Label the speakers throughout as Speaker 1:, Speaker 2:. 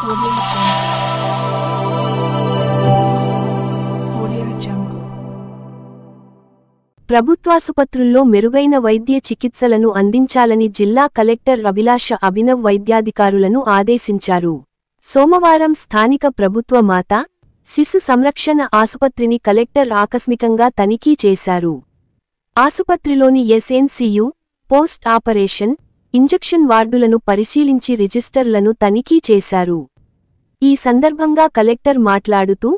Speaker 1: Audio Jungle. ప్రభుత్వాసుపత్రుల్లో మెరుగైన వైద్య చికిత్సలను అందించాలని జిల్లా కలెక్టర్ అభిలాష అభినవ్ వైద్యాధికారులను ఆదేశించారు. సోమవారం స్థానిక ప్రభుత్వ మాతా, శిశు సంరక్షణ ఆసుపత్రిని కలెక్టర్ ఆకస్మికంగా తనిఖీ చేశారు. ఆసుపత్రిలోని ఎస్ఎన్సియు, పోస్ట్ ఆపరేషన్, ఇంజెక్షన్ వార్డులను పరిశీలించి రిజిస్టర్లను తనిఖీ చేశారు. ఈ సందర్భంగా కలెక్టర్ మాట్లాడుతూ,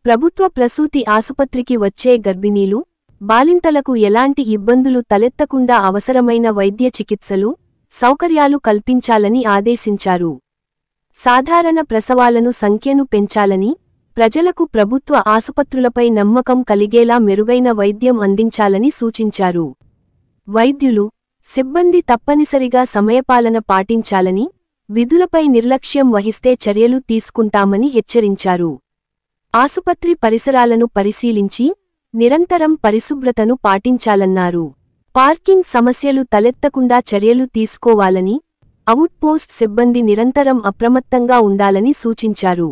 Speaker 1: ప్రభుత్వ ప్రసూతి ఆసుపత్రికి వచ్చే గర్భిణీలు, బాలింతలకు ఎలాంటి ఇబ్బందులు తలెత్తకుండా అవసరమైన వైద్య చికిత్సలు, సౌకర్యాలు కల్పించాలని ఆదేశించారు. సాధారణ ప్రసవాలను సంఖ్యను పెంచాలని, ప్రజలకు ప్రభుత్వ ఆసుపత్రులపై నమ్మకం కలిగేలా మెరుగైన వైద్యం అందించాలని సూచించారు. వైద్యులు, సిబ్బంది తప్పనిసరిగా సమయపాలన పాటించాలని, విధులపై నిర్లక్ష్యం వహిస్తే చర్యలు తీసుకుంటామని హెచ్చరించారు. ఆసుపత్రి పరిసరాలను పరిశీలించి, నిరంతరం పరిశుభ్రతను పాటించాలన్నారు. పార్కింగ్ సమస్యలు తలెత్తకుండా చర్యలు తీసుకోవాలని, అవుట్పోస్ట్ సిబ్బంది నిరంతరం అప్రమత్తంగా ఉండాలని సూచించారు.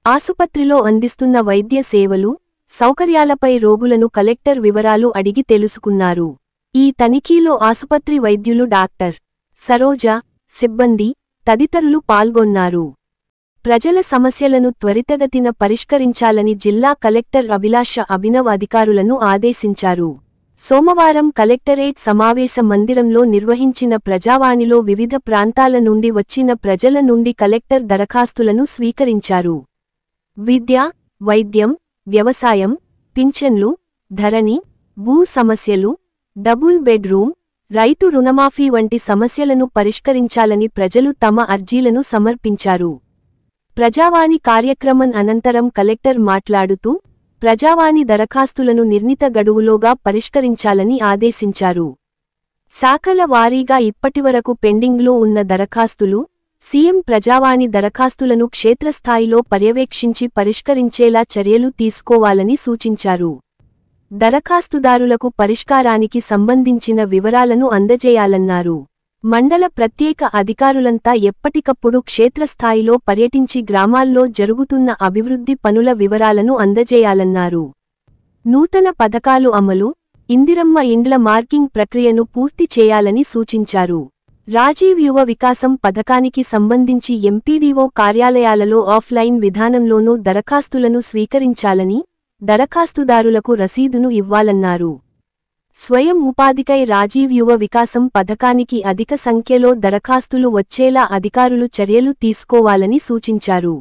Speaker 1: ఆసుపత్రిలో అందిస్తున్న వైద్య సేవలు, సౌకర్యాలపై రోగులను కలెక్టర్ వివరాలు అడిగి తెలుసుకున్నారు. ఈ తనిఖీలో ఆసుపత్రి వైద్యులు డాక్టర్ సరోజ, సిబ్బంది తదితరులు పాల్గొన్నారు. ప్రజల సమస్యలను త్వరితగతిన పరిష్కరించాలని జిల్లా కలెక్టర్ అభిలాష అభినవ్ అధికారులను ఆదేశించారు. సోమవారం కలెక్టరేట్ సమావేశ మందిరంలో నిర్వహించిన ప్రజావాణిలో వివిధ ప్రాంతాల నుండి వచ్చిన ప్రజల నుండి కలెక్టర్ దరఖాస్తులను స్వీకరించారు. విద్య, వైద్యం, వ్యవసాయం, పింఛన్లు, ధరణి, భూ సమస్యలు, డబుల్ బెడ్రూమ్, రైతు రుణమాఫీ వంటి సమస్యలను పరిష్కరించాలని ప్రజలు తమ అర్జీలను సమర్పించారు. ప్రజావాణి కార్యక్రమం అనంతరం కలెక్టర్ మాట్లాడుతూ, ప్రజావాణి దరఖాస్తులను నిర్ణీత గడువులోగా పరిష్కరించాలని ఆదేశించారు. శాఖల వారీగా ఇప్పటివరకు పెండింగ్లో ఉన్న దరఖాస్తులు, సీఎం ప్రజావాణి దరఖాస్తులను క్షేత్రస్థాయిలో పర్యవేక్షించి పరిష్కరించేలా చర్యలు తీసుకోవాలని సూచించారు. దరఖాస్తుదారులకు పరిష్కారానికి సంబంధించిన వివరాలను అందజేయాలన్నారు. మండల ప్రత్యేక అధికారులంతా ఎప్పటికప్పుడు క్షేత్రస్థాయిలో పర్యటించి గ్రామాల్లో జరుగుతున్న అభివృద్ధి పనుల వివరాలను అందజేయాలన్నారు. నూతన పథకాలు అమలు, ఇందిరమ్మ ఇండ్ల మార్కింగ్ ప్రక్రియను పూర్తి చేయాలని సూచించారు. రాజీవ్ యువ వికాసం పథకానికి సంబంధించి ఎంపీడీఓ కార్యాలయాలలో ఆఫ్లైన్ విధానంలోనూ దరఖాస్తులను స్వీకరించాలని, దరఖాస్తుదారులకు రసీదును ఇవ్వాలన్నారు. స్వయం ఉపాధికై రాజీవ్ యువ వికాసం పథకానికి అధిక సంఖ్యలో దరఖాస్తులు వచ్చేలా అధికారులు చర్యలు తీసుకోవాలని సూచించారు.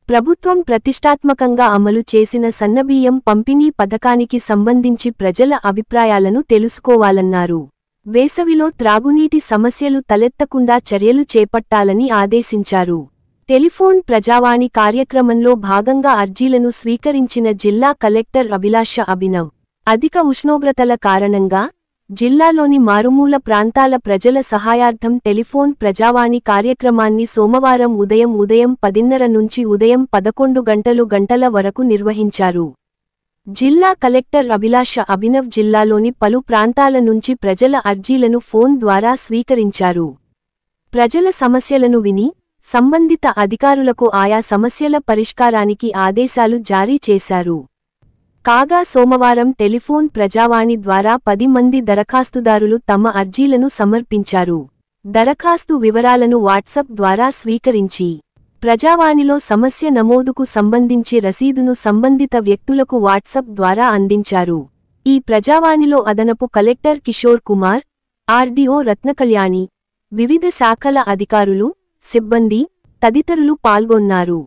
Speaker 1: ప్రభుత్వం ప్రతిష్టాత్మకంగా అమలు చేసిన సన్నబియ్యం పంపిణీ పథకానికి సంబంధించి ప్రజల అభిప్రాయాలను తెలుసుకోవాలన్నారు. వేసవిలో త్రాగునీటి సమస్యలు తలెత్తకుండా చర్యలు చేపట్టాలని ఆదేశించారు. టెలిఫోన్ ప్రజావాణి కార్యక్రమంలో భాగంగా అర్జీలను స్వీకరించిన జిల్లా కలెక్టర్ అభిలాష అభినవ్, అధిక ఉష్ణోగ్రతల కారణంగా జిల్లాలోని మారుమూల ప్రాంతాల ప్రజల సహాయార్థం టెలిఫోన్ ప్రజావాణి కార్యక్రమాన్ని సోమవారం ఉదయం 10:30 నుంచి ఉదయం 11 గంటల వరకు నిర్వహించారు. జిల్లా కలెక్టర్ అభిలాష అభినవ్ జిల్లాలోని పలు ప్రాంతాల నుంచి ప్రజల అర్జీలను ఫోన్ ద్వారా స్వీకరించారు. ప్రజల సమస్యలను విని, సంబంధిత అధికారులకు ఆయా సమస్యల పరిష్కారానికి ఆదేశాలు జారీ చేశారు. కాగా సోమవారం టెలిఫోన్ ప్రజావాణి ద్వారా 10 మంది దరఖాస్తుదారులు తమ అర్జీలను సమర్పించారు. దరఖాస్తు వివరాలను వాట్సాప్ ద్వారా స్వీకరించి, ప్రజావాణిలో సమస్య నమోదుకు సంబంధించి రసీదును సంబంధిత వ్యక్తులకు వాట్సాప్ ద్వారా అందించారు. ఈ ప్రజావాణిలో అదనపు కలెక్టర్ కిషోర్ కుమార్, ఆర్డీఓ రత్నకళ్యాణి, వివిధ శాఖల అధికారులు, సిబ్బంది తదితరులు పాల్గొన్నారు.